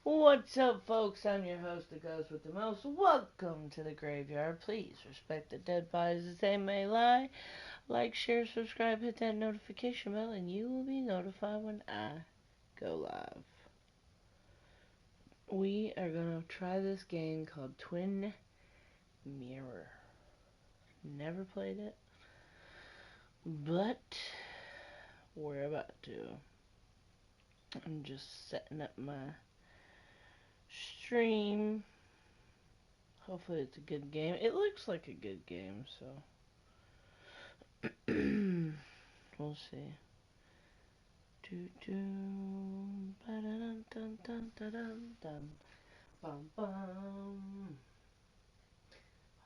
What's up, folks? I'm your host, the Ghost with the Most. Welcome to the graveyard. Please respect the dead bodies as they may lie. Like, share, subscribe, hit that notification bell, and you will be notified when I go live. We are gonna try this game called Twin Mirror. Never played it, but we're about to. I'm just setting up my stream. Hopefully it's a good game. It looks like a good game, so we'll see. Do do ba da dun dun dun dun dun dun bum bum.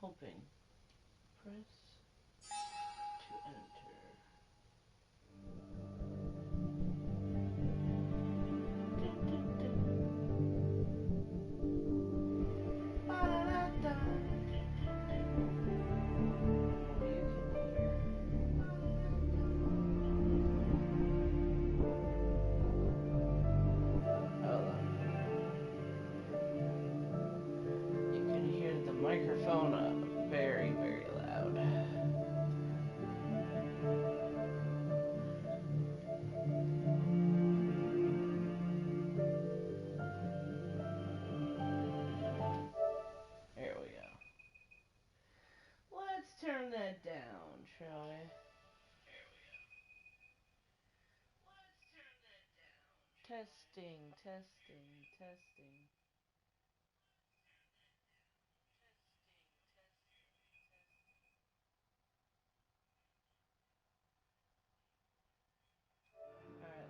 Hoping. Press to enter. Dun, dun, dun. Ba da da dun. Oh, you can hear. Hold on. You can hear the microphone very, very loud. There we go. Let's turn that down, shall we? Testing, testing, testing. Alright.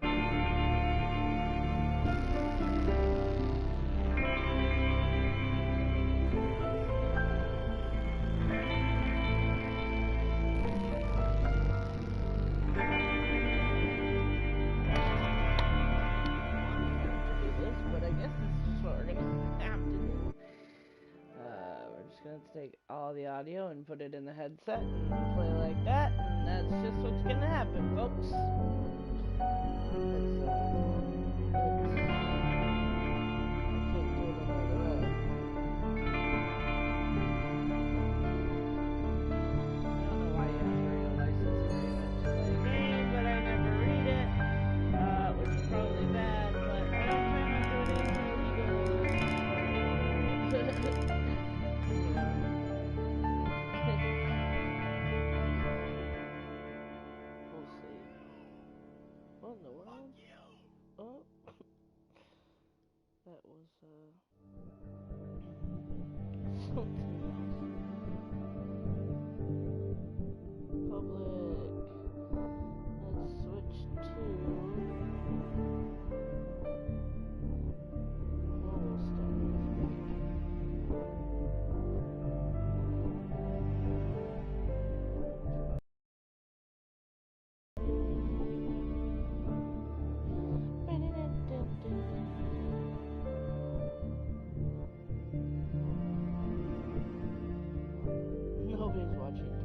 We're just gonna take all the audio and put it in the headset and play like that, and that's just what's gonna happen, folks. Oh, that was something else. Public. Let's switch to normal stuff. Nobody's watching.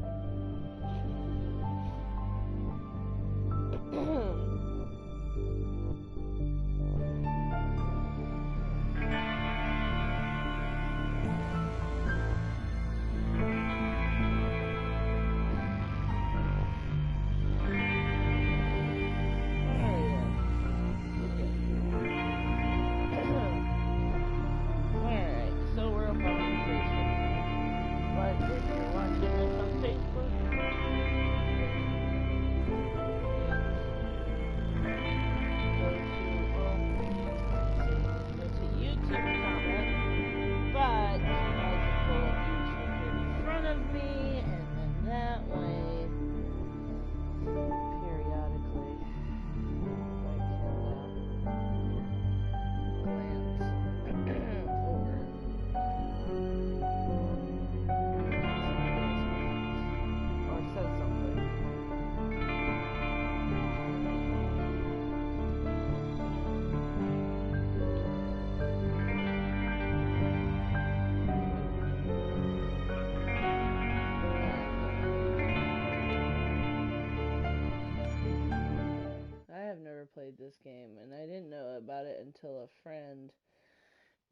Played this game, and I didn't know about it until a friend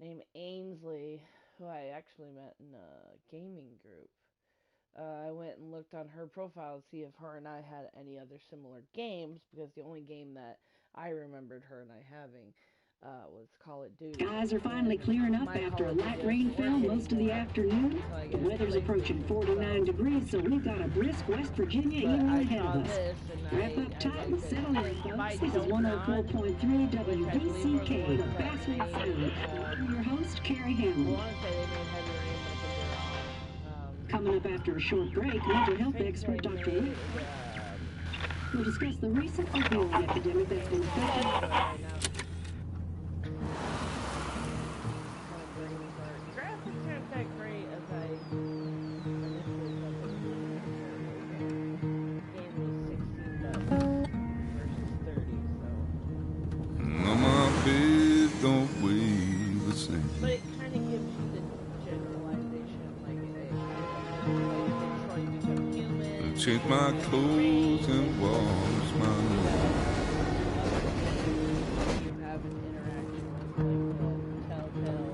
named Ainsley, who I actually met in a gaming group. I went and looked on her profile to see if her and I had any other similar games, because the only game that I remembered her and I having was Call of Duty. Skies are finally clearing up after a light rainfall most of the afternoon. The weather's approaching 49 degrees, so we've got a brisk West Virginia evening ahead of us. Wrap up tight and settle in, folks. This is 104.3 WBCK, the Basswood Sound. I'm your host, Carrie Hamlin. Coming up after a short break, mental health expert Dr. Rick will discuss the recent opioid epidemic that's been affecting. Graphics aren't that great as I initially thought they were. Game was $16 versus 30, so. No, my bed don't weigh the same. But it kind of gives you the generalization, like Choi become human. Change my clothes and wash my hands. You have an interaction with like the telltale.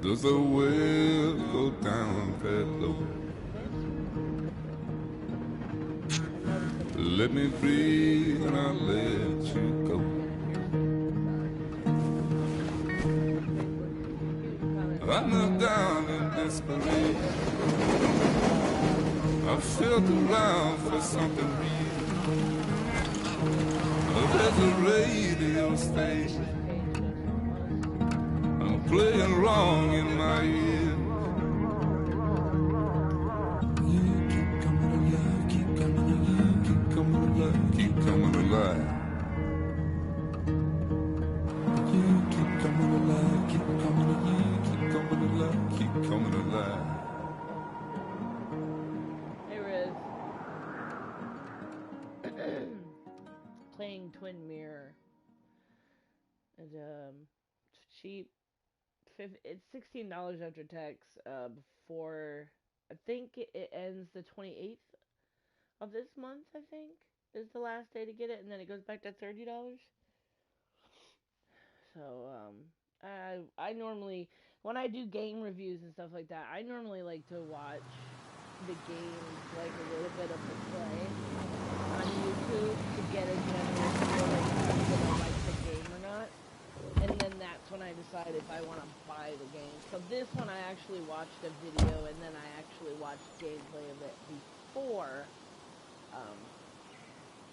Does the well go down that low? Let me breathe and I'll let you go. I knelt down in desperation. I felt around for something real. There's a radio station playing wrong in my ear. You keep coming alive, keep coming alive, keep coming alive, keep coming alive. You keep coming alive, keep coming alive, keep coming alive, keep coming alive. Hey Riz. Playing Twin Mirror. It's cheap. It's $16 after tax. Before I think it ends the 28th of this month. I think is the last day to get it, and then it goes back to $30. So I normally, when I do game reviews and stuff like that, I normally like to watch the games, like a little bit of the play on YouTube to get a general feeling if I'm gonna like the game or not. And then that's when I decide if I want to buy the game. So this one I actually watched a video, and then I actually watched gameplay of it before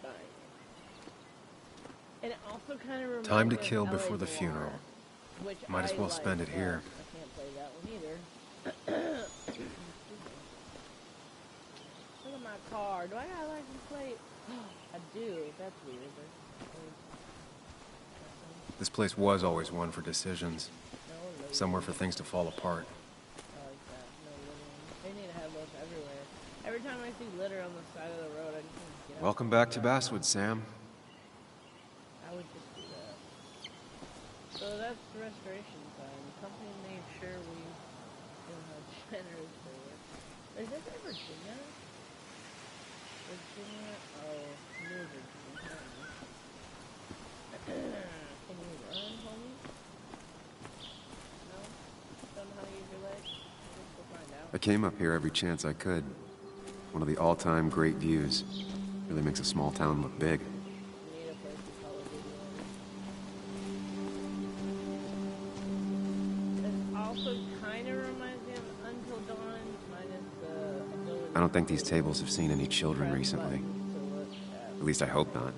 buying it. And it also kind of reminds Time to me of kill LA before the Noire, funeral. which Might as well I spend like, it here. I can't play that one either. Look at my car. Do I got a license plate? I do. That's weird. This place was always one for decisions. Somewhere for things to fall apart. I like that. No littering. They need to have those everywhere. Every time I see litter on the side of the road, I just want to get out. Welcome back to Basswood, Sam. I would just do that. So that's restoration time. The company made sure we didn't have generous they were. Is this in Virginia? Virginia? Oh, New Virginia. Can you run, homie? No? Don't know how to use your legs? We'll find out. I came up here every chance I could. One of the all-time great views. Really makes a small town look big. We need a place to call it video. It also kind of reminds me of Until Dawn, minus the ability. I don't think these tables have seen any children recently. At least I hope not.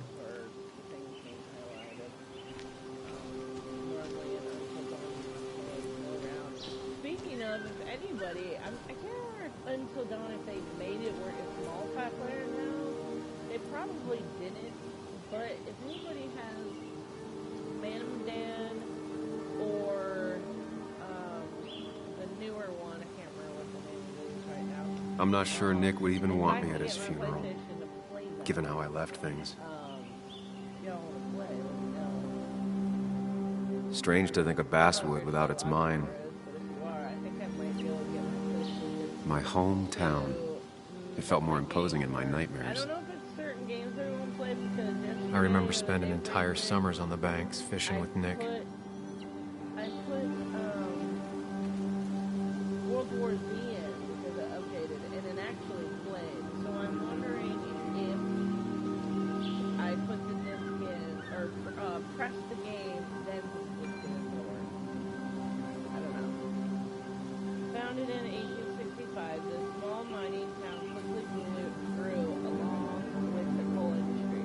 Speaking of, if anybody, I can't remember if Until Dawn, if they made it where it's multiplayer now. They probably didn't, but if anybody has Phantom Dan or the newer one, I can't remember what the name is right now. I'm not sure Nick would even want me at his funeral, given how I left things. You don't want to play, let me know. Strange to think of Basswood without its mine. My hometown. It felt more imposing in my nightmares. I don't know if it's certain games everyone plays because I remember spending entire summers on the banks fishing with Nick. I put towards the end because it updated and it actually played. So I'm wondering if I put the disc in or press the game, then the disc in the work. I don't know. Founded in 1865, this small mining town quickly grew along with the coal industry.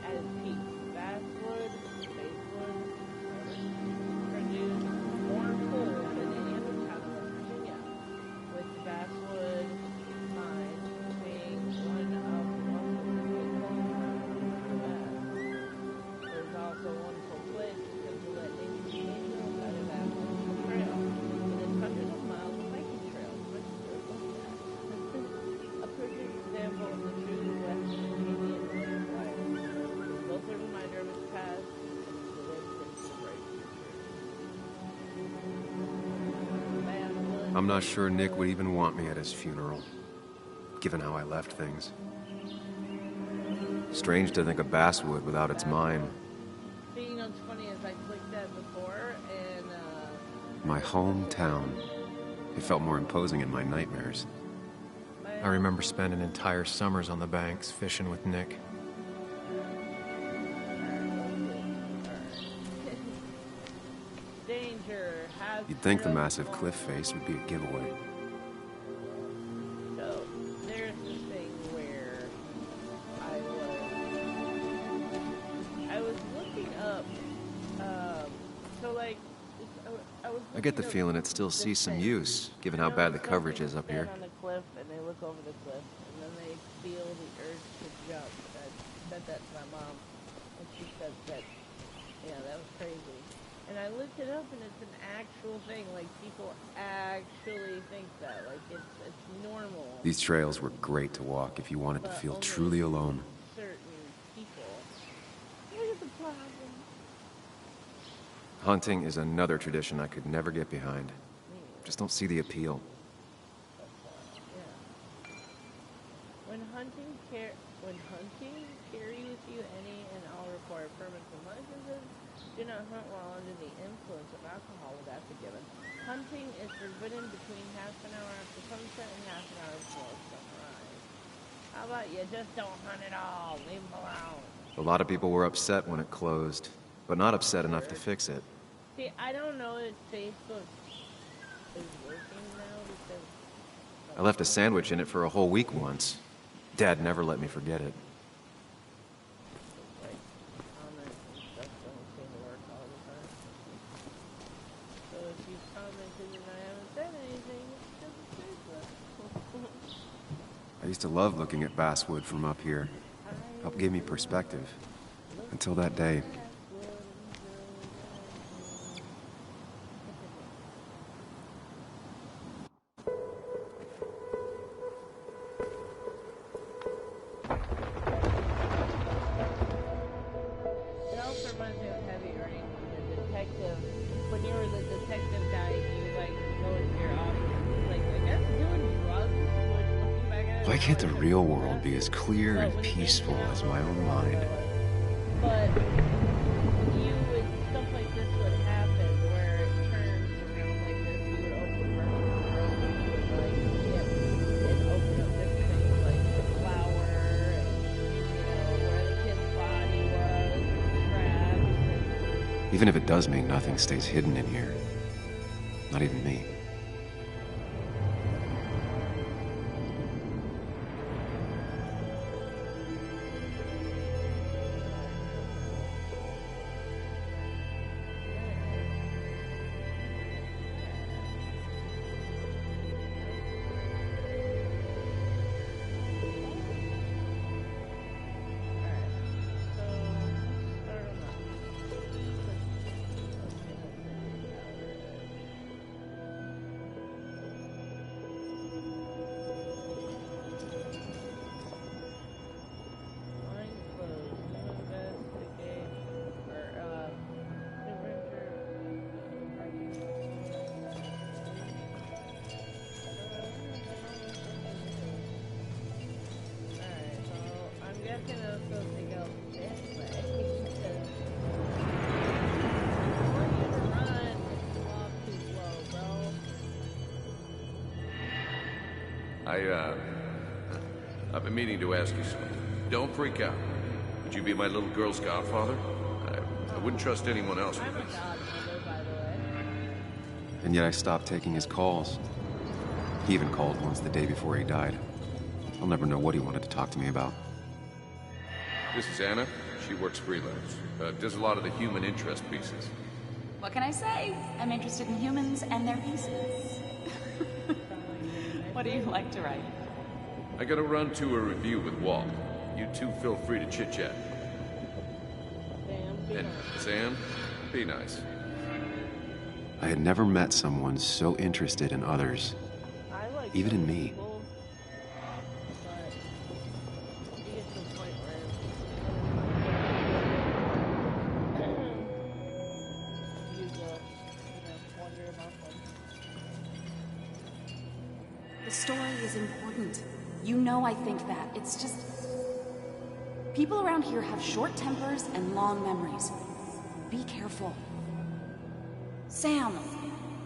At its peak, basswood, basswood, produced more coal than any other town in West Virginia, with the basswood mine being one of the most significant coal mines in the West. There's also a wonderful place because we let nature be nature by the Basswood Trail. And it's hundreds of miles of hiking trails. A perfect example of the true West Virginian way of life. Both a reminder of its past and its glimpse into the bright future. I'm not sure Nick would even want me at his funeral, given how I left things. Strange to think of Basswood without its mine. See, you know, it's funny as I clicked that before, and My hometown. It felt more imposing in my nightmares. I remember spending entire summers on the banks fishing with Nick. Danger has. You'd think the massive cliff face would be a giveaway. So there's this thing where I was looking up. So like, I was. I get the looking up feeling it still sees some thing. use, given how You know, bad the it's coverage like is up they here. stand on a cliff and they look over the cliff and then they feel the urge to jump. I said that to my mom, and she said that, yeah, that was crazy. And I looked it up and it's an actual thing. Like people actually think that. Like it's normal. These trails were great to walk if you wanted to But feel only truly alone. certain people. Look at the problem. Hunting is another tradition I could never get behind. Just don't see the appeal. Yeah. When hunting carries you any and all required permits and licenses, do not hunt while under the influence of alcohol without a given. Hunting is forbidden between half an hour after sunset and half an hour before sunrise. How about you just don't hunt at all? Leave them alone. A lot of people were upset when it closed, but not upset enough to fix it. See, I don't know if Facebook is working now because I left a sandwich in it for a whole week once. Dad never let me forget it. like comments and stuff don't seem to work all the time. So if you commented and I haven't said anything, it's because Facebook. I used to love looking at Basswood from up here. Helped give me perspective. Until that day. It also reminds me of Heavy Rain when the detective, when you were the detective guy, you like go into your office, like I guess doing drugs, which looking back at it. Why can't the like, real world be as clear but and when you think peaceful about as it, my own mind? But you would, stuff like this would happen where it turns around like this, you would open restaurant room and you would like skip and open up different things like the flower and, you know, where the kid's body was, and traps and Even if it does mean nothing stays hidden in here. Not even me. I've been meaning to ask you something. Don't freak out. Would you be my little girl's godfather? I wouldn't trust anyone else with this. And yet I stopped taking his calls. He even called once the day before he died. I'll never know what he wanted to talk to me about. This is Anna. She works freelance. Does a lot of the human interest pieces. What can I say? I'm interested in humans and their pieces. What do you like to write? I gotta run to a review with Walt. You two feel free to chit-chat. And Sam, be nice. I had never met someone so interested in others, even in me. The story is important. You know I think that. It's just... people around here have short tempers and long memories. Be careful. Sam,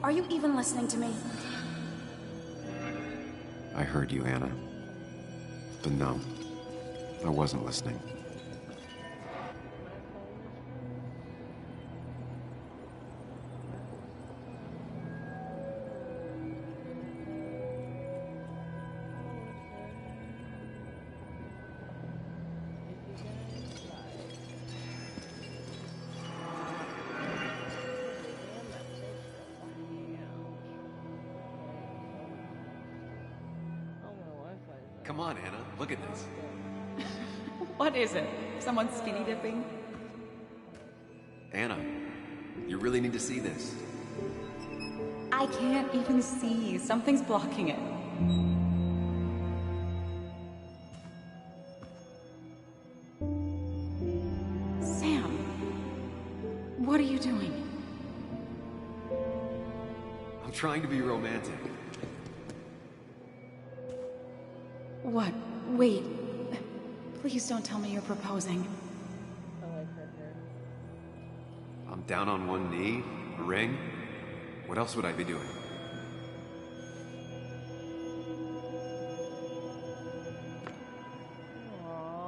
are you even listening to me? I heard you, Anna. But no, I wasn't listening. Come on, Anna, look at this. What is it? Someone skinny dipping? Anna, you really need to see this. I can't even see. Something's blocking it. Sam, what are you doing? I'm trying to be romantic. What? Wait. Please don't tell me you're proposing. I'm down on one knee, a ring. What else would I be doing?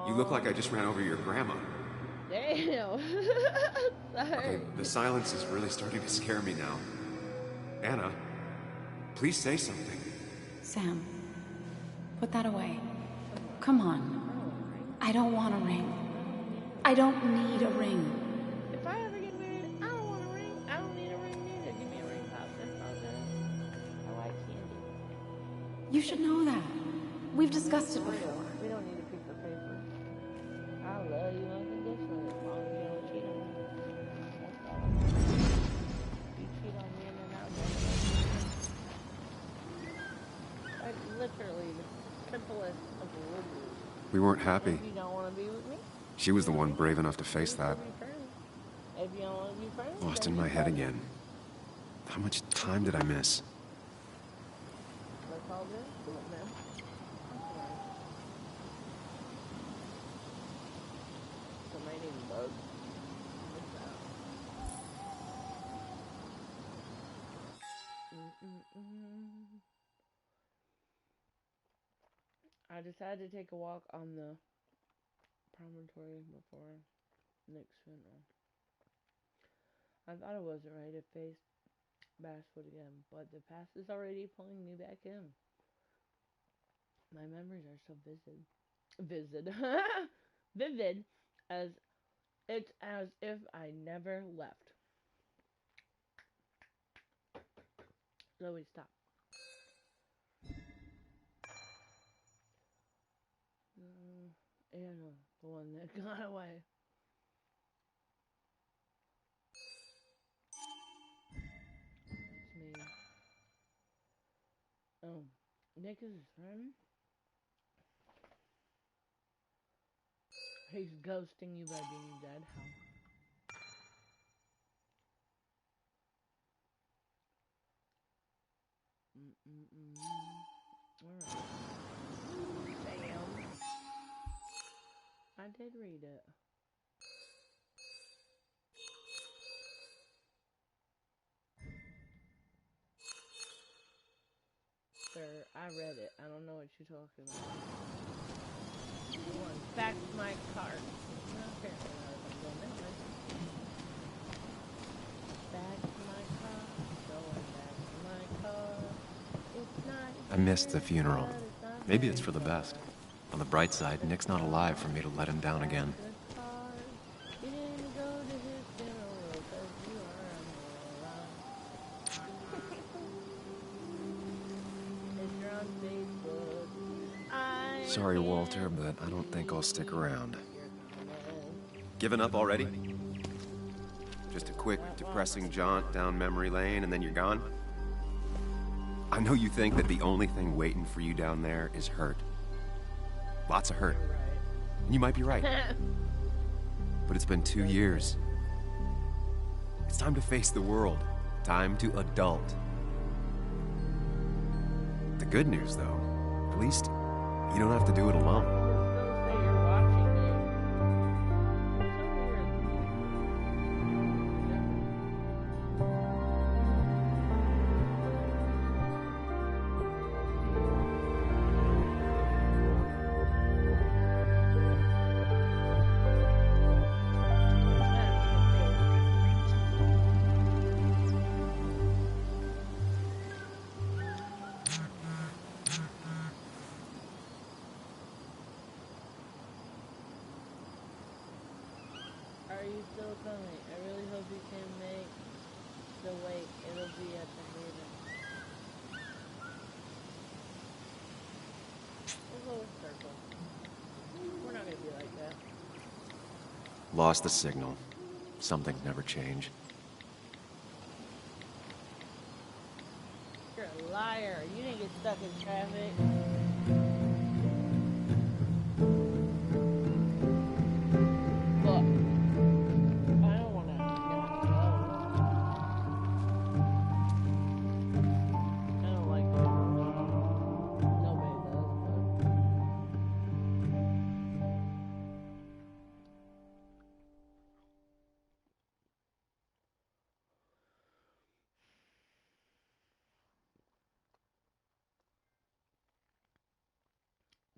You look like I just ran over your grandma. Damn. Sorry. Okay, the silence is really starting to scare me now. Anna, please say something. Sam, put that away. Come on. I don't want a ring. I don't need a ring. If I ever get married, I don't want a ring. I don't need a ring either. Give me a ring pop. That's all good. I like candy. You should know that. We've discussed it before. We don't need a piece of paper. I love you unconditionally as long as you don't cheat on me. That's all. You cheat on me and then I'll go. Like literally the simplest of rules. We weren't happy. If you don't want to be with me, She was the one brave enough to face that. be friends. If you don't want to be friends, Lost then in my be head friends. again. How much time did I miss? Let's all good. Do it, man. So my name is Bug. What's that? I decided to take a walk on the promontory before Nick's funeral. I thought it wasn't right to face Basswood again, but the past is already pulling me back in. My memories are so vivid as it's as if I never left. Zoe, stop. Anna, the one that got away. It's me. Oh, Nick is his friend? He's ghosting you by being dead? How? Alright. Damn. I did read it. Sir, I read it. I don't know what you're talking about. Going back to my car. Apparently not going that way. Back to my car. Going back to my car. It's not I missed the here, funeral. but it's not Maybe it's very for the far. best. On the bright side, Nick's not alive for me to let him down again. The car. You didn't go to his funeral 'cause you are a moron. If you're on Facebook, I Sorry, Walter, but I don't think I'll stick around. comment. Given up already? Just a quick, depressing jaunt down memory lane and then you're gone? I know you think that the only thing waiting for you down there is hurt. Lots of hurt. And you might be right. But it's been 2 years. It's time to face the world. Time to adult. The good news, though, at least you don't have to do it alone. Say you're watching me. Are you still coming? I really hope you can make the wait. It'll be at the haven. We'll go with circle. We're not gonna be like that. Lost the signal. Some things never change. You're a liar. You didn't get stuck in traffic. Look. I don't wanna go. I don't like it. Nobody does, but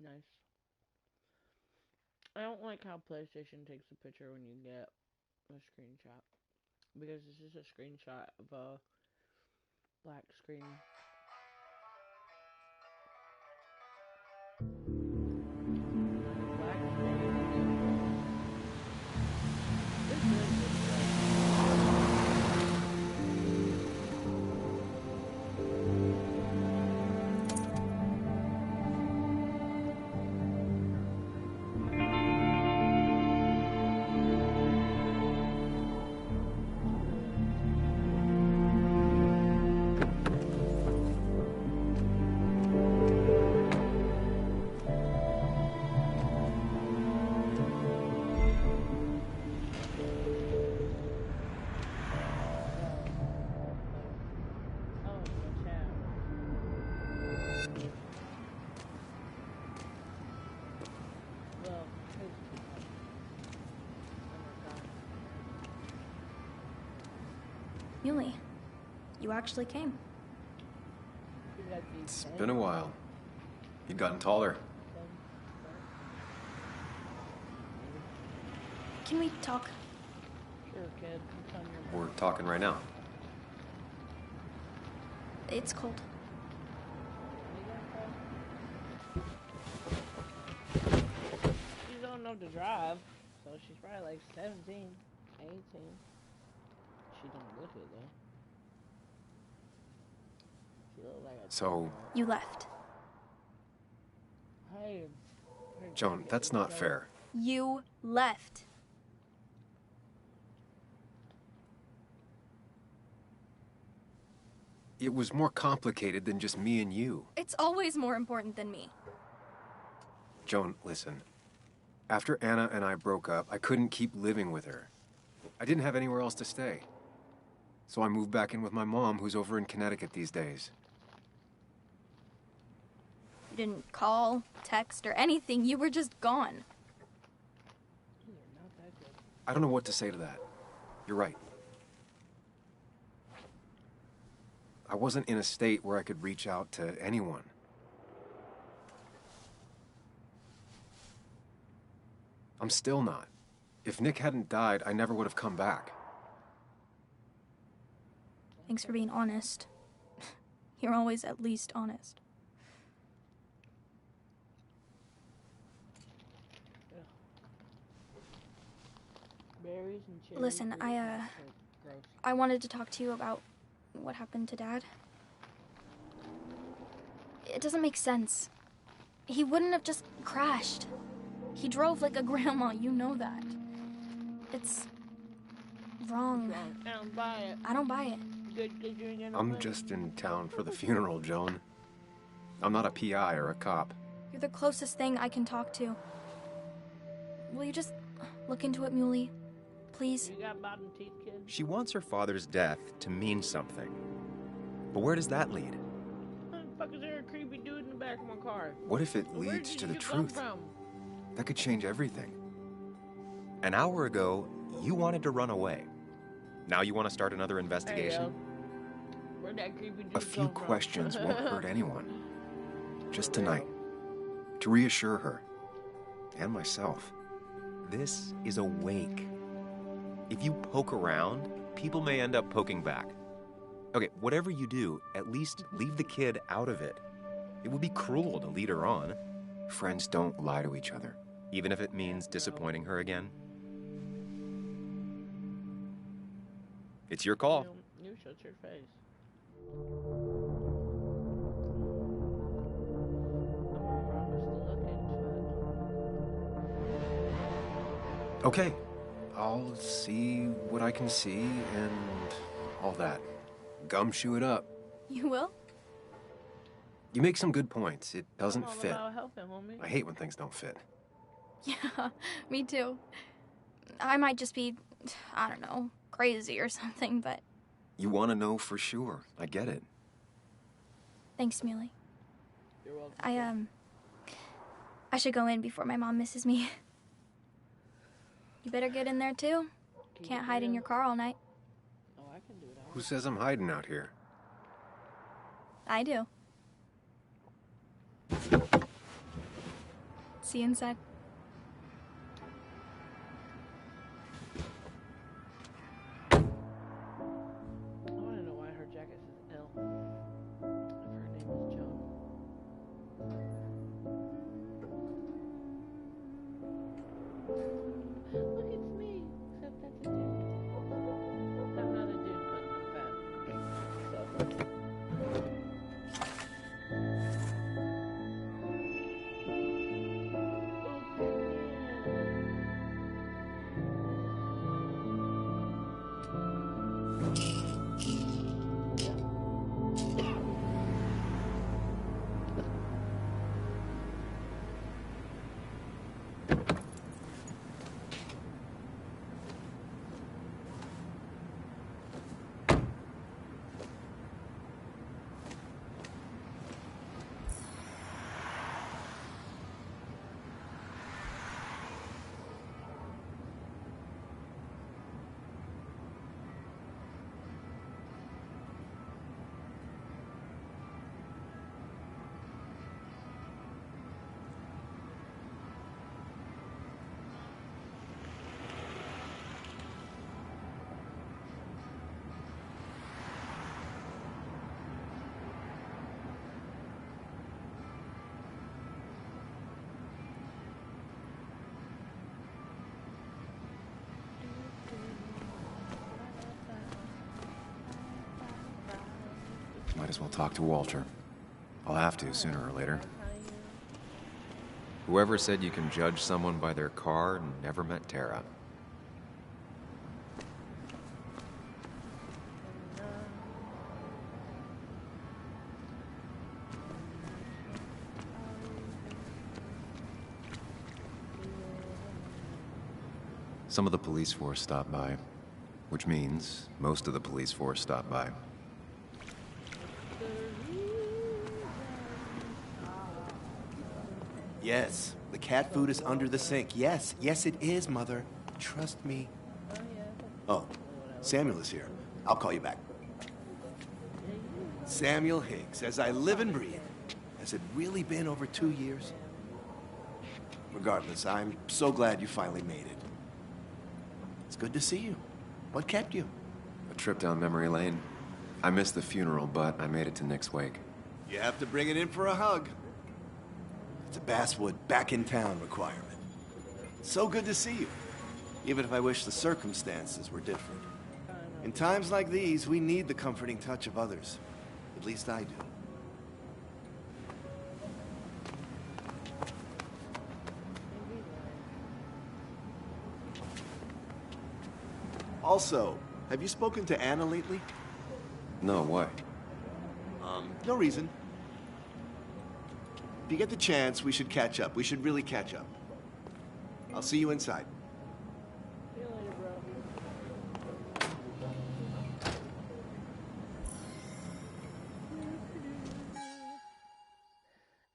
nice. I don't like how PlayStation takes a picture when you get a screenshot. Because this is a screenshot of a black screen. Black screen. This is just Yuli, you actually came. It's been a while. You've gotten taller. Can we talk? Sure, kid. It's on your We're talking right now. It's cold. She don't know to drive, so she's probably like 17, 18. She don't look it though. She looks like a So, You left. Hey, Joan, that's not fair. You left. It was more complicated than just me and you. It's always more important than me. Joan, listen. After Anna and I broke up, I couldn't keep living with her. I didn't have anywhere else to stay. So I moved back in with my mom, who's over in Connecticut these days. You didn't call, text, or anything. You were just gone. I don't know what to say to that. You're right. I wasn't in a state where I could reach out to anyone. I'm still not. If Nick hadn't died, I never would have come back. Thanks for being honest. You're always at least honest. Berries and cherries. Listen, I wanted to talk to you about what happened to Dad. It doesn't make sense. He wouldn't have just crashed. He drove like a grandma, you know that. It's wrong. I don't buy it. I don't buy it. Good, you ain't got no I'm money. just in town for the funeral, Joan. I'm not a PI or a cop. You're the closest thing I can talk to. Will you just look into it, Muley? Please? You got bottom teeth, kid? She wants her father's death to mean something. But where does that lead? Why the fuck is there a creepy dude in the back of my car? What if it Where leads did to the you come truth? from? That could change everything. An hour ago, you wanted to run away. Now you want to start another investigation? Where'd that creepy dude A few come from? questions won't hurt anyone. Just tonight. To reassure her. And myself. This is a wake. If you poke around, people may end up poking back. Okay, whatever you do, at least leave the kid out of it. It would be cruel to lead her on, Friends don't lie to each other. even if it means disappointing her again. It's your call. You shut your face. I promise to look into it. Okay. I'll see what I can see and all that. Gumshoe it up. You will? You make some good points. It doesn't I'm all fit. about helping, homie. I hate when things don't fit. Yeah, me too. I might just be, I don't know, crazy or something, but You want to know for sure. I get it. thanks, Muley. You're welcome. I should go in before my mom misses me. You better get in there too. Can't hide in your car all night. Oh, I can do it. Who says I'm hiding out here? I do. See you inside. I want to know why her jacket says L. If her name is Joan. Look, it's me. Except that's a dude. I'm not a dude, but I'm fat. So. Might as well talk to Walter. I'll have to sooner or later. Whoever said you can judge someone by their car never met Tara. Some of the police force stopped by, which means most of the police force stopped by. Yes, the cat food is under the sink. Yes, yes it is, Mother. Trust me. Oh, Samuel is here. I'll call you back. Samuel Higgs, as I live and breathe. Has it really been over 2 years? Regardless, I'm so glad you finally made it. It's good to see you. What kept you? A trip down memory lane. I missed the funeral, but I made it to Nick's wake. You have to bring it in for a hug. It's a Basswood back in town requirement. So good to see you, even if I wish the circumstances were different. In times like these, we need the comforting touch of others. At least I do. Also, have you spoken to Anna lately? No, why? No reason. If you get the chance, we should catch up. We should really catch up. I'll see you inside. See you later, bro.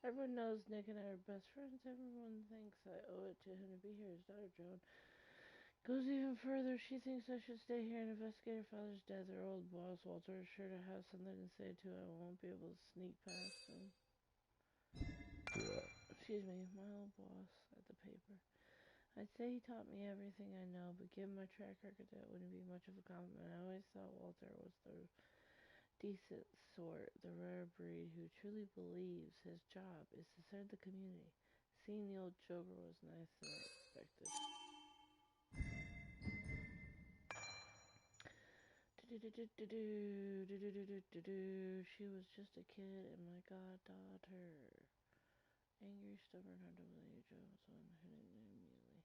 Everyone knows Nick and I are best friends. Everyone thinks I owe it to him to be here. His daughter, Joan, goes even further. She thinks I should stay here and investigate her father's death. Her old boss, Walter, is sure to have something to say too. I won't be able to sneak past him. Excuse me, my old boss at the paper. I'd say he taught me everything I know, but given my track record, that wouldn't be much of a compliment. I always thought Walter was the decent sort, the rare breed who truly believes his job is to serve the community. Seeing the old joker was nicer than I expected. She was just a kid and my goddaughter. Angry, stubborn, hard to believe, Jones on hitting immediately.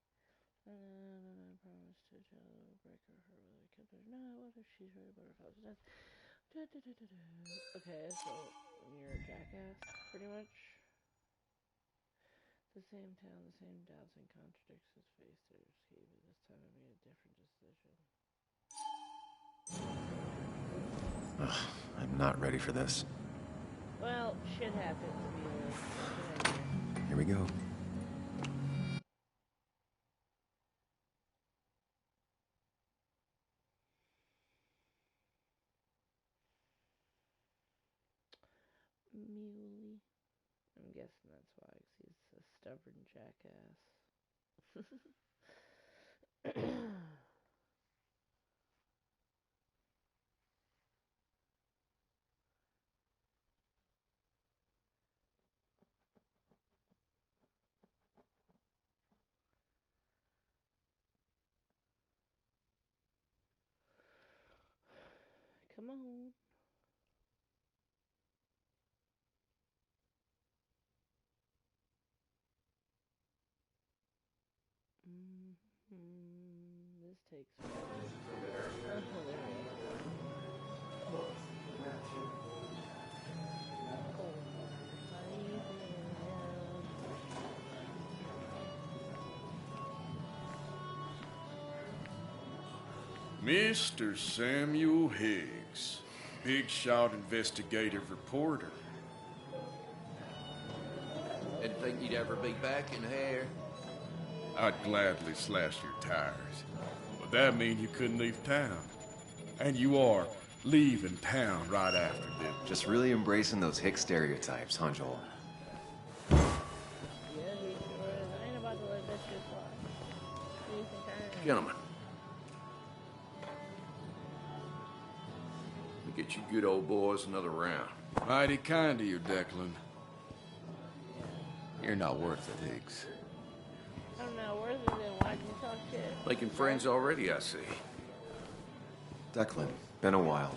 I promised to tell her break her heart whether I kept her. No, what if she's right about her father's death? Okay, so you're a jackass, pretty much. The same town, the same doubts and contradicts his face. There's Steve, but this time I made a different decision. Ugh, I'm not ready for this. Well, shit happens, Amelia. Here we go. Muley. I'm guessing that's why, 'cause he's a stubborn jackass. Come on. This takes forever. Oh, there we go. Mr. Samuel Higgs, big shot investigative reporter. Didn't think you'd ever be back in here. I'd gladly slash your tires, but that mean you couldn't leave town. And you are leaving town right after this. Just really embracing those hick stereotypes, huh, Joel? Yeah, he sure is. I ain't about to let that shit fly. Gentlemen. Get you good old boys another round. Mighty kind of you, Declan. You're not worth it, Higgs. I'm not worth it, then why'd you talk shit? Making friends already, I see. Declan, been a while.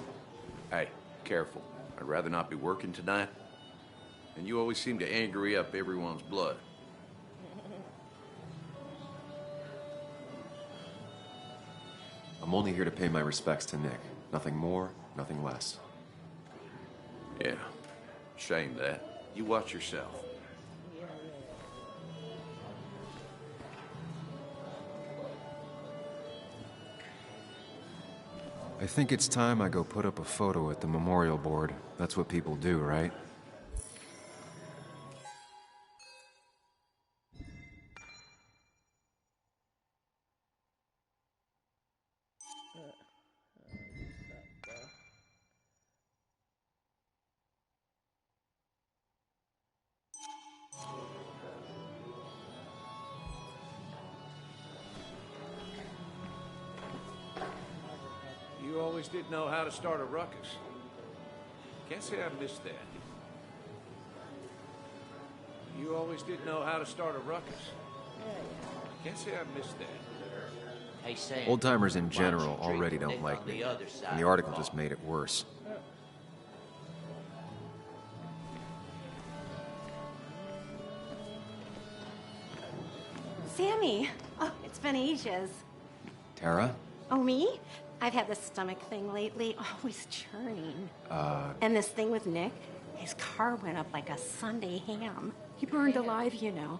Hey, careful. I'd rather not be working tonight. And you always seem to angry up everyone's blood. I'm only here to pay my respects to Nick. Nothing more, nothing less. Yeah, shame that. You watch yourself. I think it's time I go put up a photo at the memorial board. That's what people do, right? always did know how to start a ruckus. Can't say I missed that. You always did know how to start a ruckus. Can't say I missed that. Hey, Sam. Old-timers in general already don't like me, and the article just made it worse. Sammy! Oh, it's been ages. Tara? Oh, me? I've had this stomach thing lately, always churning. And this thing with Nick, his car went up like a Sunday ham. He burned alive, you know.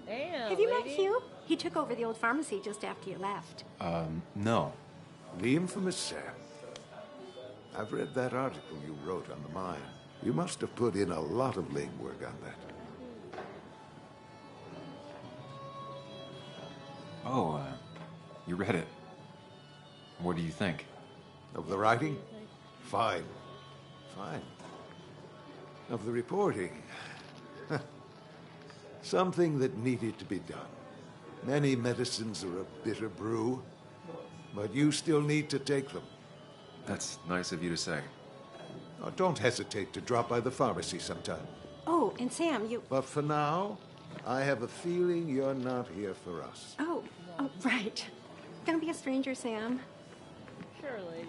Damn, Have you met lady. Hugh? He took over the old pharmacy just after you left. No. The infamous Sam. I've read that article you wrote on the mine. You must have put in a lot of legwork on that. Oh, you read it. What do you think? Of the writing? Fine. Fine. Of the reporting? Something that needed to be done. Many medicines are a bitter brew, but you still need to take them. That's nice of you to say. Oh, don't hesitate to drop by the pharmacy sometime. Oh, and Sam, you... But for now, I have a feeling you're not here for us. Oh, right. Don't be a stranger, Sam. Sure, lady.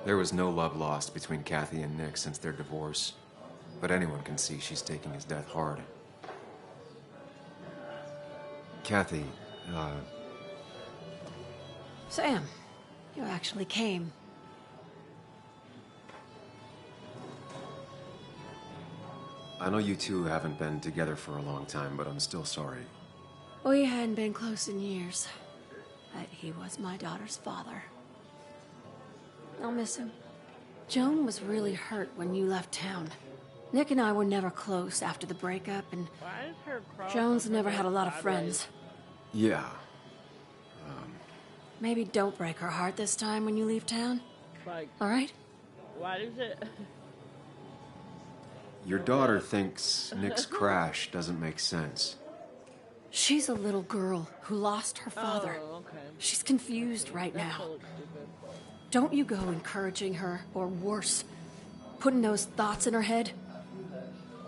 There was no love lost between Kathy and Nick since their divorce, but anyone can see she's taking his death hard. Kathy, Sam, you actually came. I know you two haven't been together for a long time, but I'm still sorry. We hadn't been close in years, but he was my daughter's father. I'll miss him. Joan was really hurt when you left town. Nick and I were never close after the breakup, and Why did her cross Joan's over never her had a lot of sideways? friends. Yeah. Maybe don't break her heart this time when you leave town. Like, All right? why does it? Your daughter thinks Nick's crash doesn't make sense. She's a little girl who lost her father. Oh, okay. She's confused right That now. still looks stupid. Don't you go encouraging her, or worse, putting those thoughts in her head.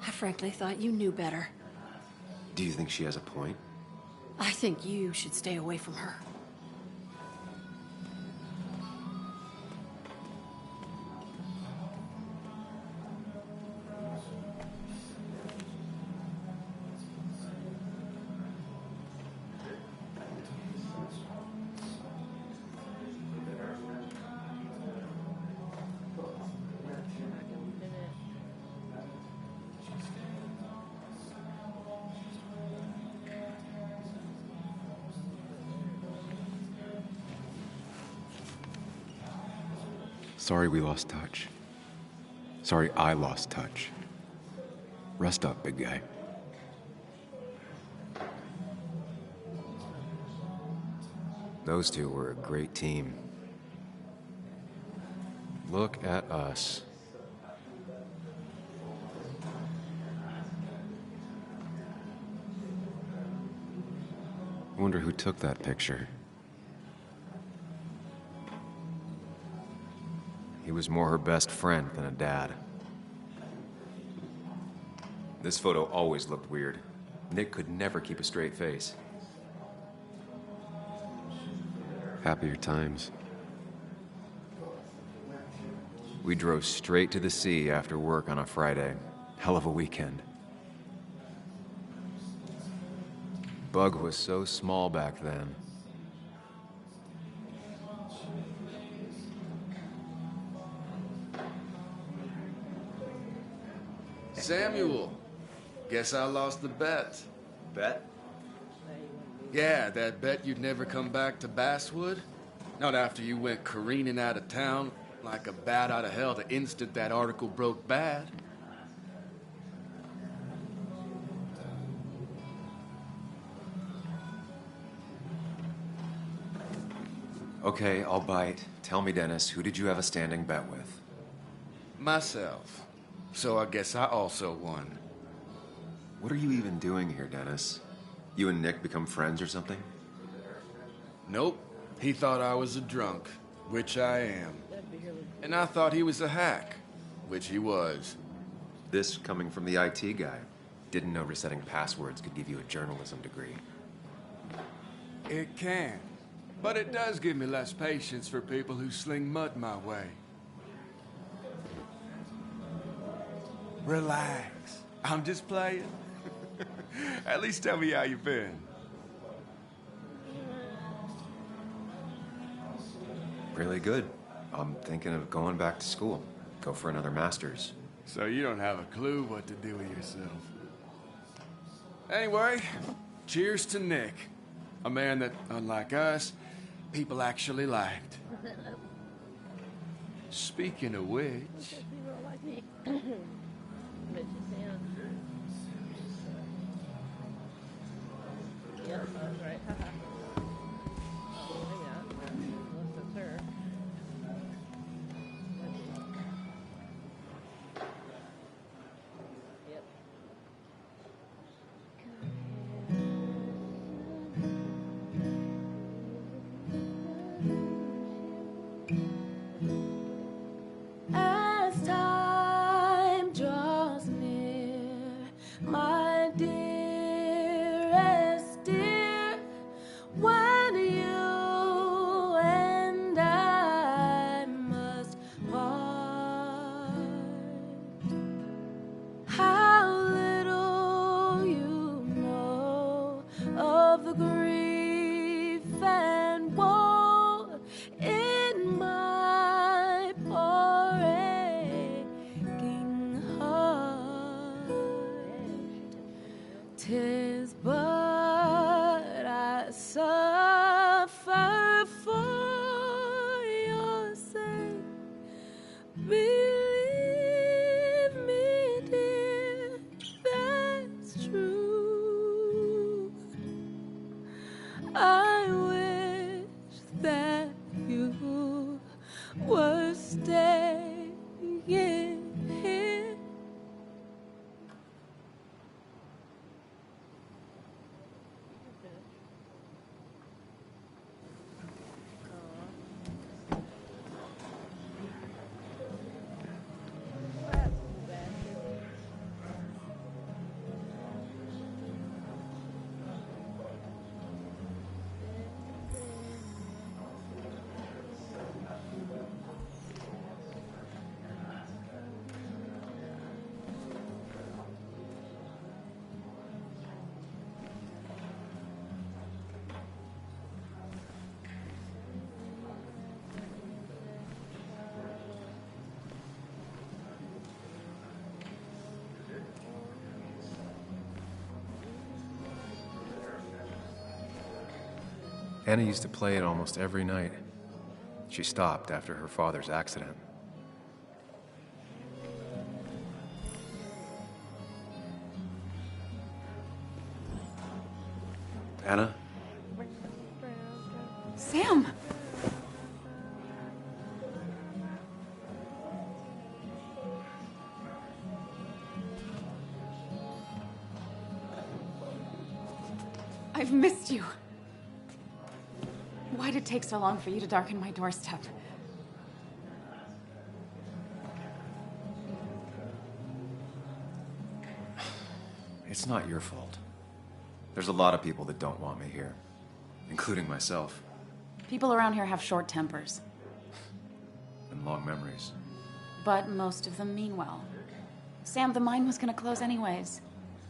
I frankly thought you knew better. Do you think she has a point? I think you should stay away from her. Sorry we lost touch. Sorry I lost touch. Rest up, big guy. Those two were a great team. Look at us. Wonder who took that picture. He was more her best friend than a dad. This photo always looked weird. Nick could never keep a straight face. Happier times. We drove straight to the sea after work on a Friday. Hell of a weekend. Bug was so small back then. Samuel, guess I lost the bet. Bet? Yeah, that bet you'd never come back to Basswood? Not after you went careening out of town like a bat out of hell the instant that article broke bad. Okay, I'll bite. Tell me, Dennis, who did you have a standing bet with? Myself. So I guess I also won. What are you even doing here, Dennis? You and Nick become friends or something? Nope. He thought I was a drunk, which I am. And I thought he was a hack, which he was. This coming from the IT guy. Didn't know resetting passwords could give you a journalism degree. It can. But it does give me less patience for people who sling mud my way. Relax. I'm just playing. At least tell me how you've been. Really good. I'm thinking of going back to school. Go for another master's. So you don't have a clue what to do with yourself. Anyway, cheers to Nick. A man that, unlike us, people actually liked. Speaking of which... Yep, I was right. Oh, maybe not. Unless that's her. Yep. As time draws near, my dearest dear, when you and I must part, how little you know of the grief and woe in my poor aching heart. 'Tis but I suffer for your sake. Believe me, dear, that's true. I wish that you were staying here. Anna used to play it almost every night. She stopped after her father's accident. Anna? Sam! I've missed you. Why'd it take so long for you to darken my doorstep? It's not your fault. There's a lot of people that don't want me here, including myself. People around here have short tempers, And long memories. but most of them mean well. Sam, the mine was gonna close anyways.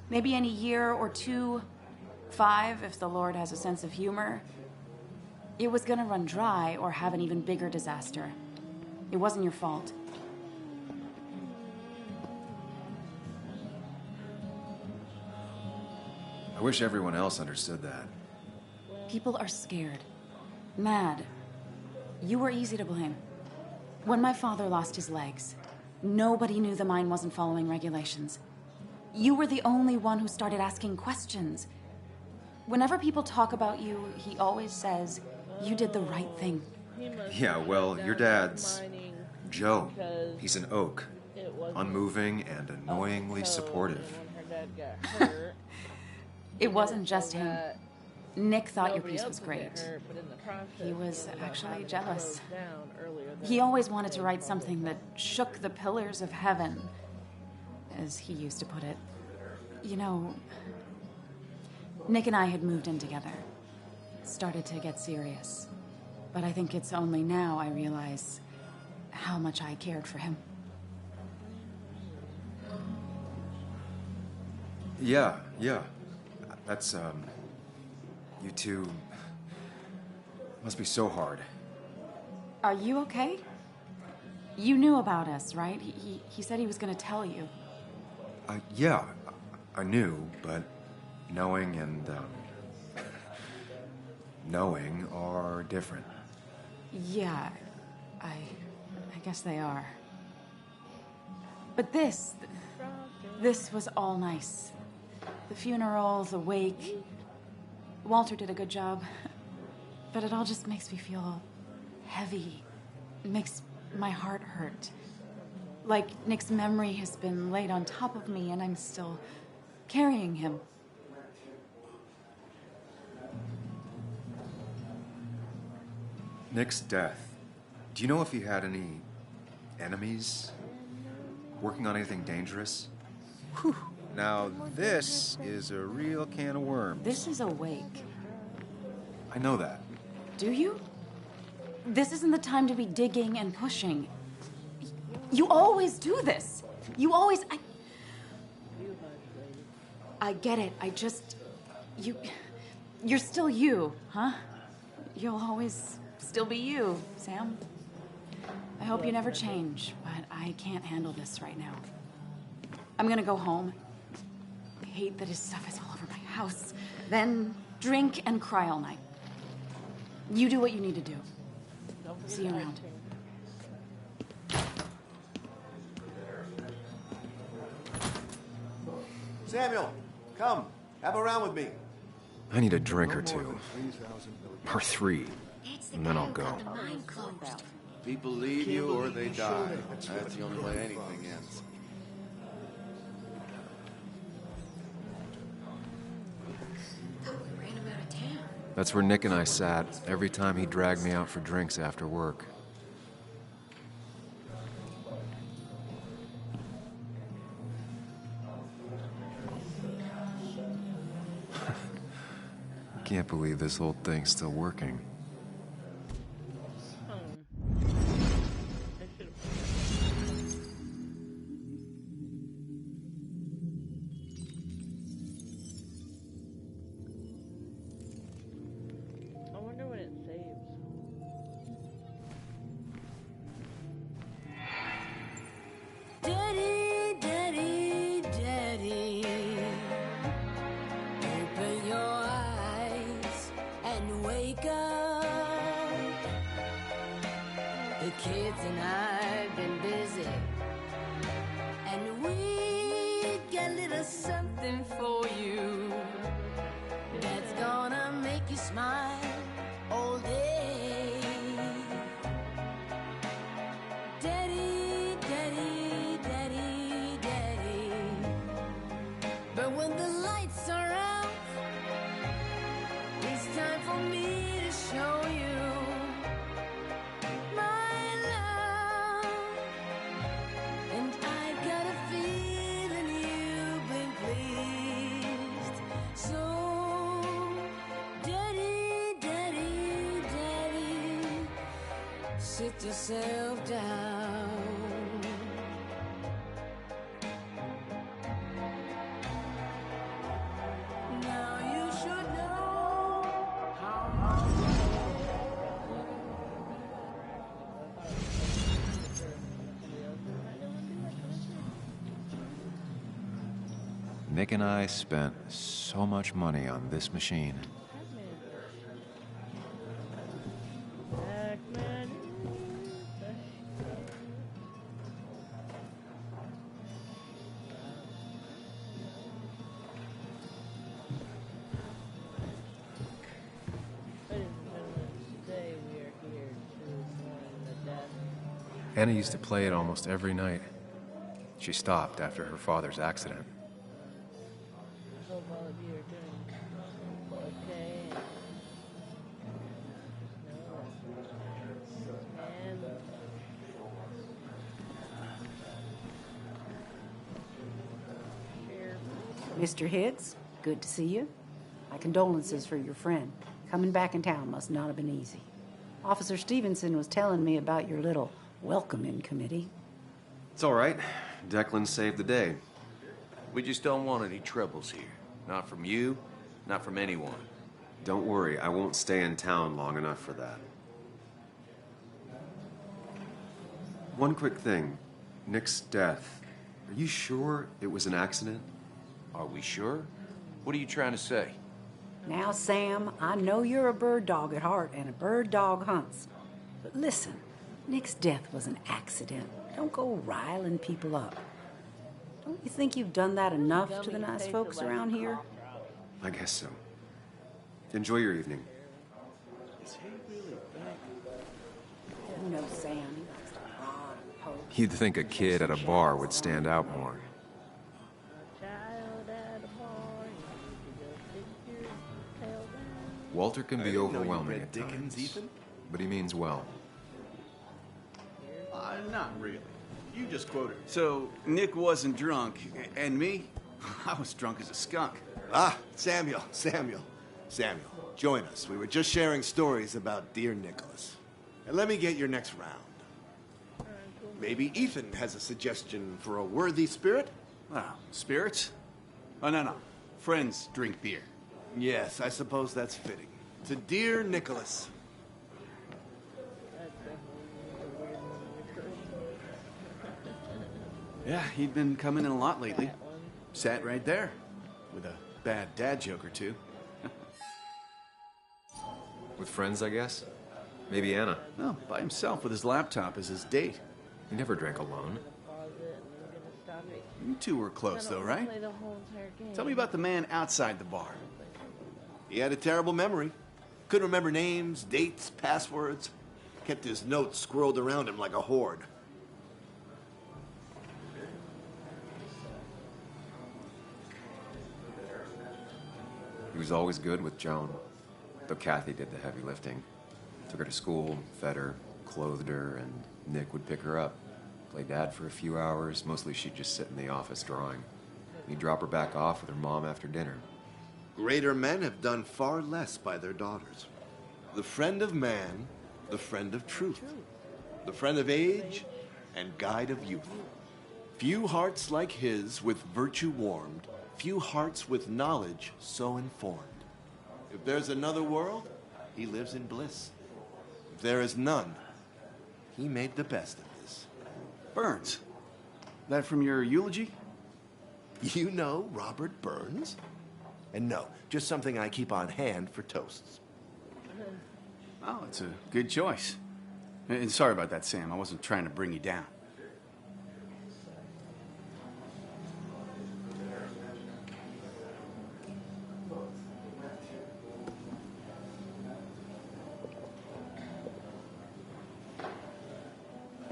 Maybe in a year or 2, 5, if the Lord has a sense of humor. It was gonna run dry or have an even bigger disaster. It wasn't your fault. I wish everyone else understood that. People are scared. Mad. You were easy to blame. When my father lost his legs, nobody knew the mine wasn't following regulations. You were the only one who started asking questions. Whenever people talk about you, he always says, you did the right thing. Yeah, well, your dad's Joe. He's an oak. Unmoving and annoyingly supportive. dad got hurt. It wasn't just him. that Nick thought your nobody piece else was would great. get hurt, but in the process, He was ended up actually having to jealous. close down earlier than He always wanted to write something that shook the pillars of heaven, as he used to put it. You know, Nick and I had moved in together. Started to get serious. But I think it's only now I realize how much I cared for him. Yeah. That's, you two must be so hard. Are you okay? You knew about us, right? He said he was going to tell you. Yeah, I knew, but knowing and, knowing are different. Yeah, I guess they are. But this was all nice. The funeral, the wake. Walter did a good job. But it all just makes me feel heavy. It makes my heart hurt. Like Nick's memory has been laid on top of me and I'm still carrying him. Nick's death. Do you know if he had any enemies? Working on anything dangerous? Whew. Now, this is a real can of worms. This is a wake. I know that. Do you? This isn't the time to be digging and pushing. You always do this. You always... I get it. I just... You're still you, huh? You'll always still be you, Sam. I hope you never change, but I can't handle this right now. I'm gonna go home. I hate that his stuff is all over my house. Then drink and cry all night. You do what you need to do. See you around. Samuel, come. Have a round with me. I need a drink or two. Or three. And then I'll go. People leave you or they die. That's the only way anything ends. That's where Nick and I sat every time he dragged me out for drinks after work. Can't believe this whole thing's still working. I wonder what it saves. Daddy, daddy, daddy, open your eyes and wake up. The kids and I've been busy, and we got a little something for you that's gonna make you smile all day. Daddy, daddy, daddy, daddy. But when the lights are out, it's time for me to show you my love. And I've got a feeling you've been pleased. So, daddy, daddy, daddy, sit yourself down. Now you should know how much Nick and I spent so much money on this machine. Anna used to play it almost every night. She stopped after her father's accident. hope all of you are doing okay. And Mr. Hicks, good to see you. My condolences for your friend. Coming back in town must not have been easy. Officer Stevenson was telling me about your little welcoming committee. It's all right. Declan saved the day. We just don't want any troubles here. Not from you, not from anyone. Don't worry, I won't stay in town long enough for that. One quick thing. Nick's death. Are you sure it was an accident? Are we sure? What are you trying to say? Now, Sam, I know you're a bird dog at heart and a bird dog hunts. But listen, Nick's death was an accident. Don't go riling people up. Don't you think you've done that enough to the nice folks around here? I guess so. Enjoy your evening. You know, Sam. You'd think a kid at a bar would stand out more. Walter can be overwhelming at times, but he means well. Not really. You just quoted. So, Nick wasn't drunk, and me? I was drunk as a skunk. Ah, Samuel, join us. We were just sharing stories about dear Nicholas. And let me get your next round. Maybe Ethan has a suggestion for a worthy spirit? Oh, spirits? Oh, no. Friends drink beer. Yes, I suppose that's fitting. To dear Nicholas. Yeah, he'd been coming in a lot lately. Sat right there, with a bad dad joke or two. With friends, I guess? Maybe Anna. No, by himself with his laptop as his date. He never drank alone. You two were close, though, right? Tell me about the man outside the bar. He had a terrible memory. Couldn't remember names, dates, passwords. Kept his notes squirreled around him like a hoard. He was always good with Joan, though Kathy did the heavy lifting. Took her to school, fed her, clothed her, and Nick would pick her up. Play dad for a few hours. Mostly she'd just sit in the office drawing. He'd drop her back off with her mom after dinner. Greater men have done far less by their daughters. The friend of man, the friend of truth. The friend of age, and guide of youth. Few hearts like his with virtue warmed, few hearts with knowledge so informed. If there's another world, he lives in bliss. If there is none, he made the best of this. Burns. That from your eulogy? You know Robert Burns? And no, just something I keep on hand for toasts. Oh, it's a good choice. And sorry about that, Sam. I wasn't trying to bring you down.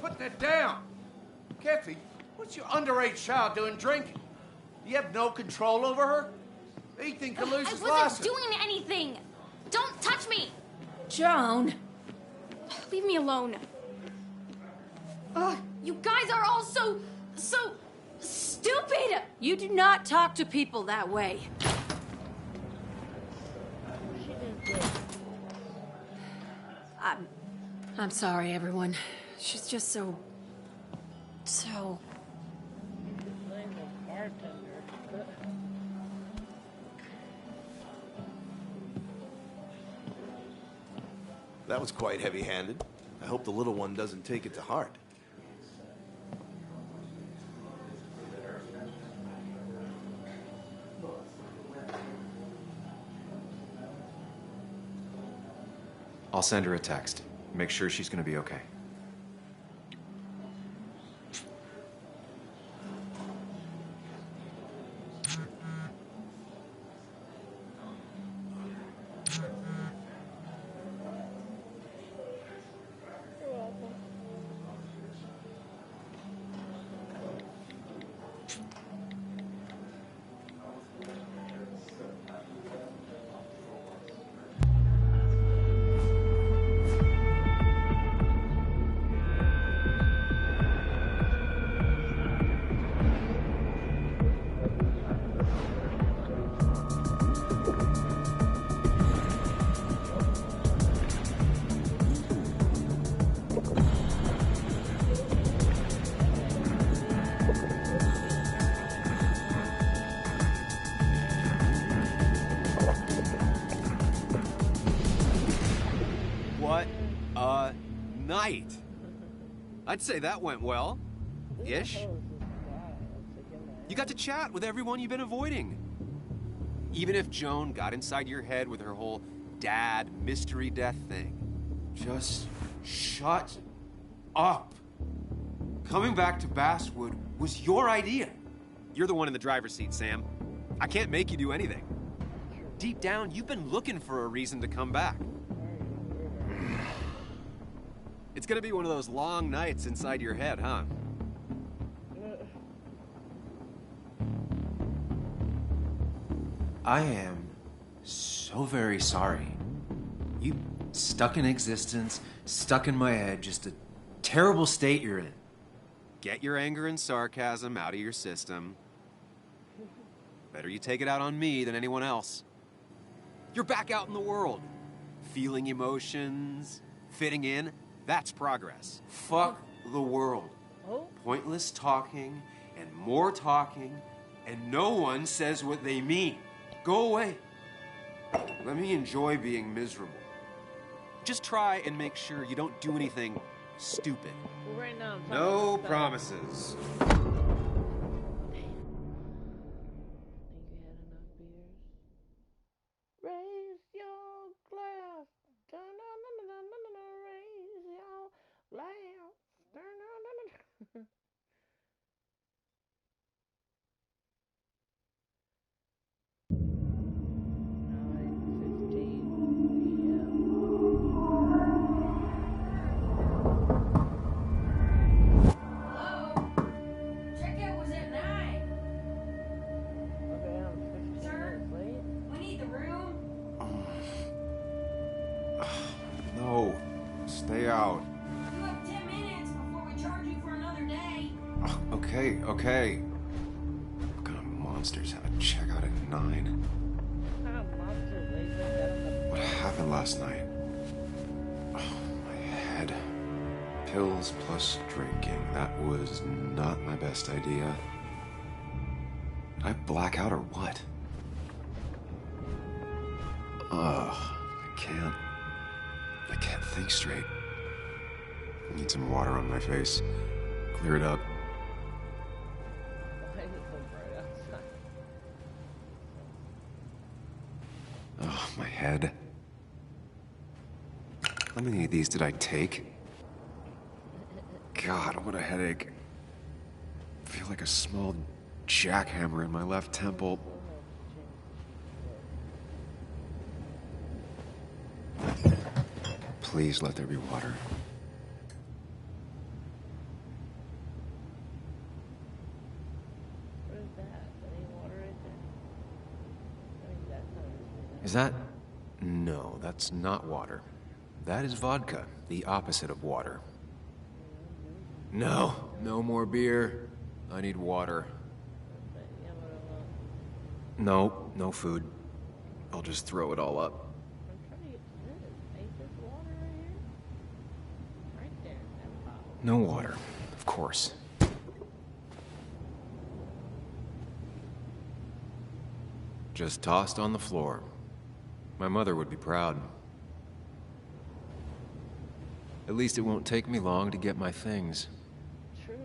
Put that down! Kathy, what's your underage child doing drinking? You have no control over her? Ethan can lose his license. I wasn't doing anything! Don't touch me! Joan! Leave me alone. You guys are all so stupid! You do not talk to people that way. I'm sorry, everyone. She's just so... That was quite heavy-handed. I hope the little one doesn't take it to heart. I'll send her a text. Make sure she's gonna be okay. I'd say that went well. Ish. You got to chat with everyone you've been avoiding. Even if Joan got inside your head with her whole dad mystery death thing. Just shut up. Coming back to Basswood was your idea. You're the one in the driver's seat, Sam. I can't make you do anything. Deep down, you've been looking for a reason to come back. It's gonna be one of those long nights inside your head, huh? I am so very sorry. You stuck in existence, stuck in my head, just a terrible state you're in. Get your anger and sarcasm out of your system. Better you take it out on me than anyone else. You're back out in the world. Feeling emotions, fitting in, that's progress. Fuck the world. Pointless talking and more talking, and no one says what they mean. Go away. Let me enjoy being miserable. Just try and make sure you don't do anything stupid. Well, right now, no promises. Raise your glass. Raise your glass. Checkout was at 9. Okay, I'm 15 minutes late. We need the room. No, stay out. You have 10 minutes before we charge you for another day. Okay. What kind of monsters have a checkout at 9? What happened last night? Oh, my head. Pills plus drinking. That was not my best idea. Did I black out or what? Ugh, I can't think straight. I need some water on my face. Clear it up. Oh, my head. How many of these did I take? God, what a headache. I feel like a small jackhammer in my left temple. Please let there be water. What is that? Any water right there? I mean, that's not Is that... No, that's not water. That is vodka, the opposite of water. No more beer. I need water. No food. I'll just throw it all up. I'm trying to get to this. Ain't this water right here? Right there. That bottle. No water, of course. Just tossed on the floor. My mother would be proud. At least it won't take me long to get my things. True.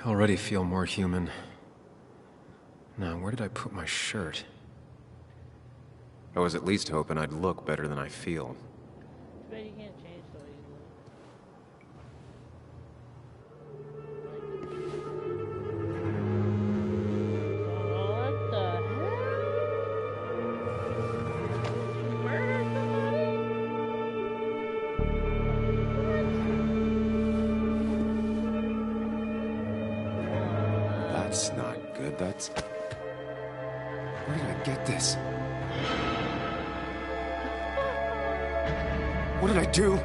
I already feel more human. Now, where did I put my shirt? I was at least hoping I'd look better than I feel. But you can't change so easily. What the hell? Murder somebody? That's not good. That's... Where did I get this? What did I do?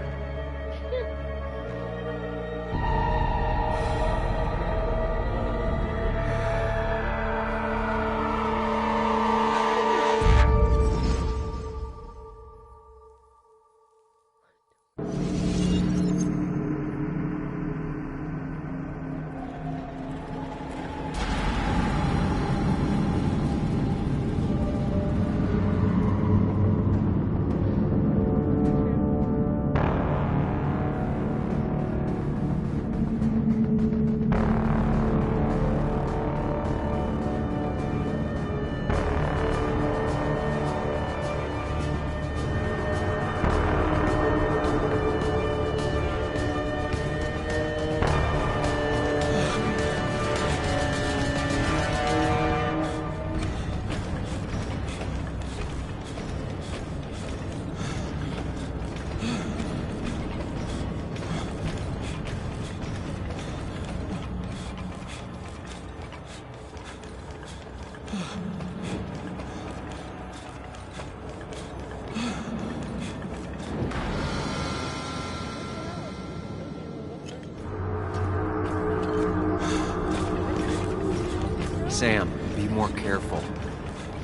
Sam, be more careful.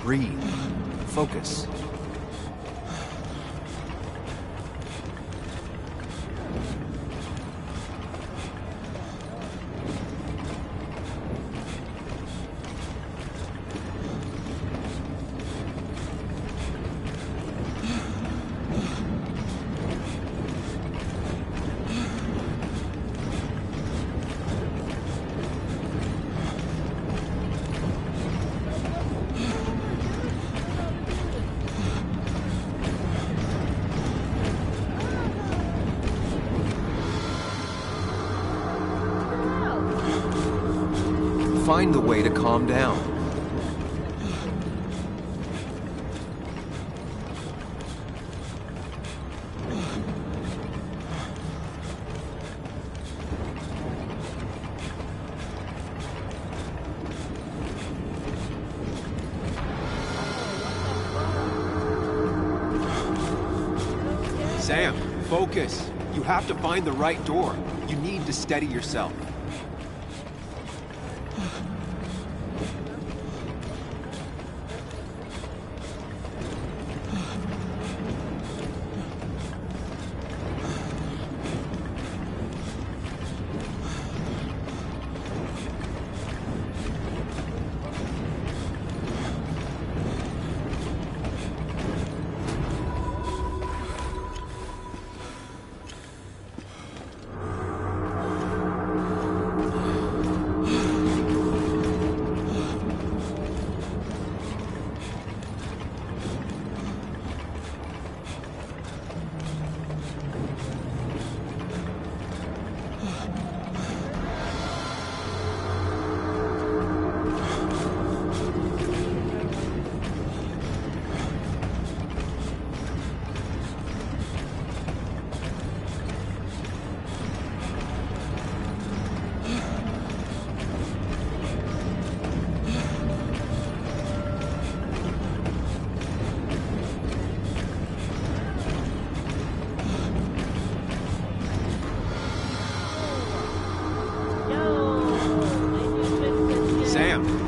Breathe. Focus. Find the way to calm down. Sam, focus. You have to find the right door. You need to steady yourself.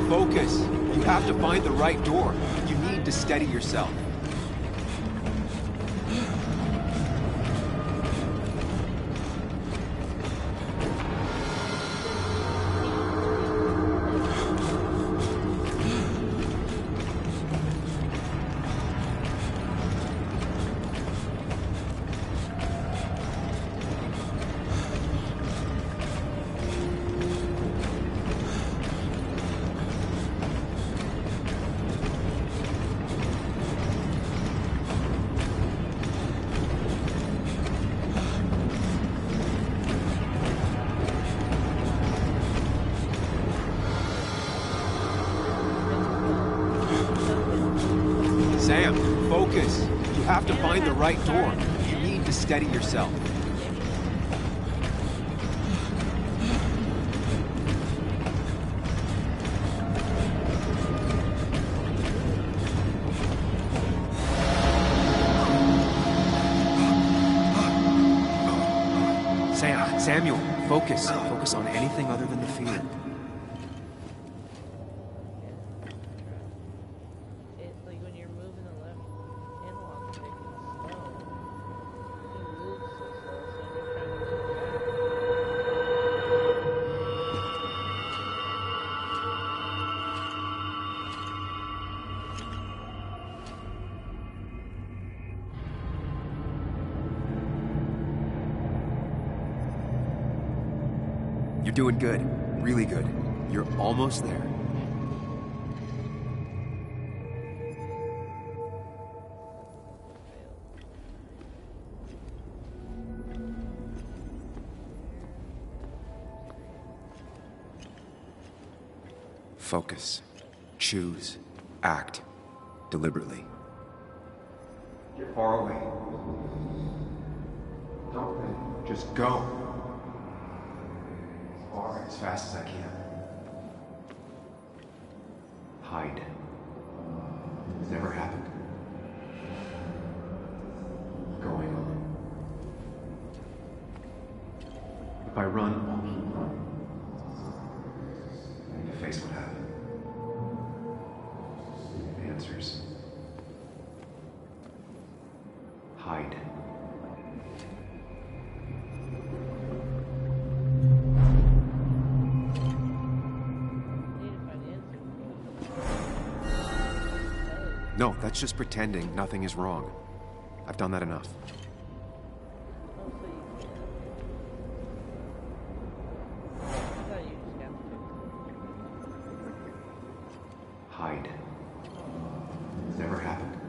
Focus. You have to find the right door. You need to steady yourself. Sam, focus. You have to find the right door. You need to steady yourself. Samuel, focus. Focus on anything other than the fear. You're doing good. Really good. You're almost there. Focus. Choose. Act. Deliberately. You're far away. Don't think. Just go. As fast as I can. Hide. It's never happened. Going on. If I run, I'll keep running. I need to face what happened. answers. Hide. No, that's just pretending nothing is wrong. I've done that enough. Hide. It's never happened.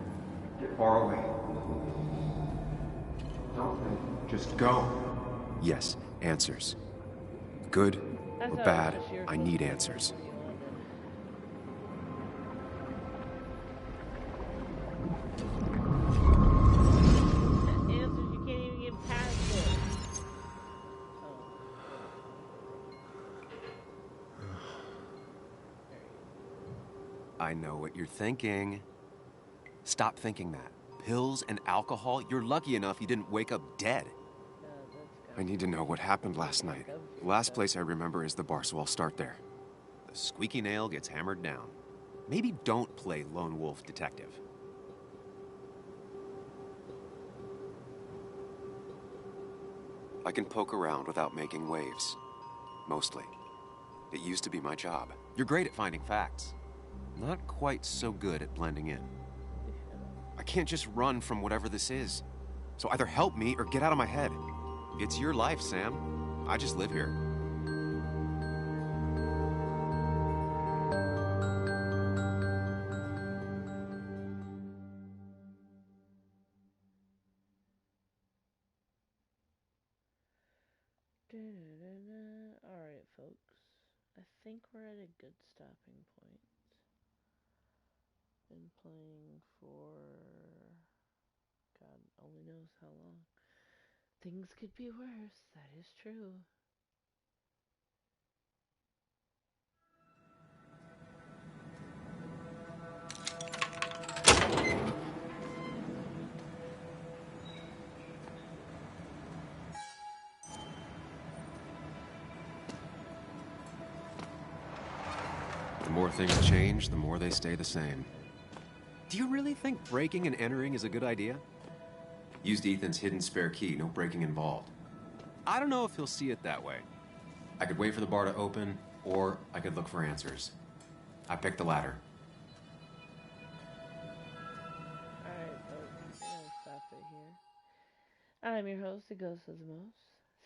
Get far away. Don't think. Just go. Yes, answers. Good or bad, I need answers. I know what you're thinking. Stop thinking that. Pills and alcohol? You're lucky enough you didn't wake up dead. I need to know what happened last night. The last place I remember is the bar, so I'll start there. The squeaky nail gets hammered down. Maybe don't play lone wolf detective. I can poke around without making waves. Mostly. It used to be my job. You're great at finding facts. Not quite so good at blending in. I can't just run from whatever this is. So either help me or get out of my head. It's your life, Sam. I just live here. Alright, folks. I think we're at a good stopping point. Been playing for God only knows how long. Things could be worse, that is true. The more things change, the more they stay the same. Do you really think breaking and entering is a good idea? Used Ethan's hidden spare key, no breaking involved. I don't know if he'll see it that way. I could wait for the bar to open, or I could look for answers. I picked the latter. Alright, folks, I'm gonna stop it here. I'm your host, the Ghost of the Most.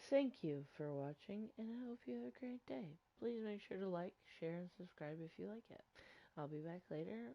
Thank you for watching, and I hope you have a great day. Please make sure to like, share, and subscribe if you like it. I'll be back later.